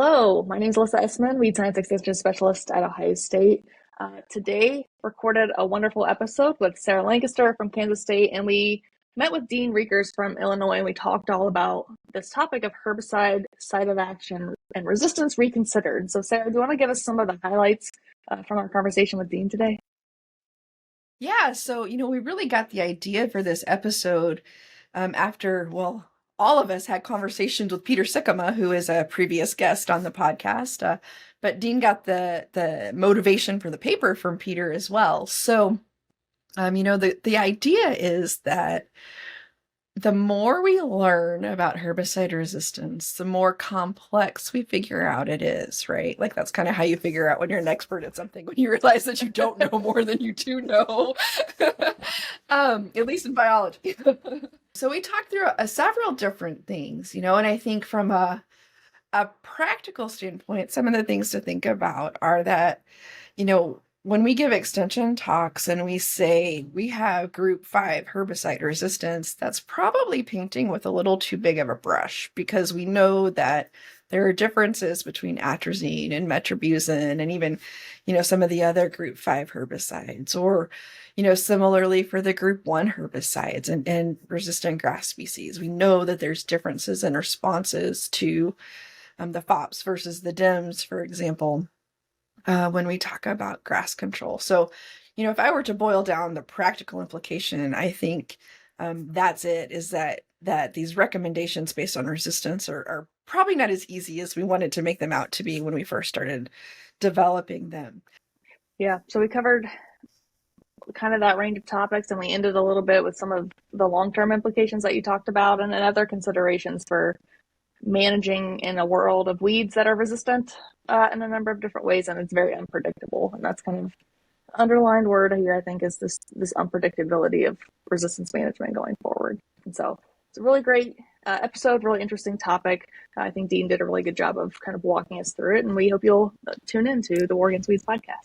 Hello, my name is Alyssa Esman, Weed Science Extension Specialist at Ohio State. Today, recorded a wonderful episode with Sarah Lancaster from Kansas State, and we met with Dean Riechers from Illinois, and we talked all about this topic of herbicide, site of action, and resistance reconsidered. So, Sarah, do you want to give us some of the highlights from our conversation with Dean today? Yeah, so, we really got the idea for this episode after, all of us had conversations with Peter Sikkema, who is a previous guest on the podcast. But Dean got the motivation for the paper from Peter as well. So, the idea is that the more we learn about herbicide resistance, the more complex we figure out it is, right? Like that's kind of how you figure out when you're an expert at something, when you realize that you don't know more than you do know, at least in biology. So we talked through several different things, and I think from a practical standpoint, some of the things to think about are that, when we give extension talks and we say we have group 5 herbicide resistance, that's probably painting with a little too big of a brush, because we know that there are differences between atrazine and metribuzin and even, some of the other group 5 herbicides, or, similarly for the group 1 herbicides and resistant grass species. We know that there's differences in responses to the FOPs versus the DIMs, for example, when we talk about grass control. So, if I were to boil down the practical implication, I think that's it, is that these recommendations based on resistance are probably not as easy as we wanted to make them out to be when we first started developing them. Yeah, so we covered kind of that range of topics, and we ended a little bit with some of the long-term implications that you talked about, and then other considerations for managing in a world of weeds that are resistant in a number of different ways, and it's very unpredictable. And that's kind of the underlined word here, I think, is this unpredictability of resistance management going forward. And so it's a really great episode, really interesting topic. I think Dean did a really good job of kind of walking us through it, and we hope you'll tune into the War Against Weeds podcast.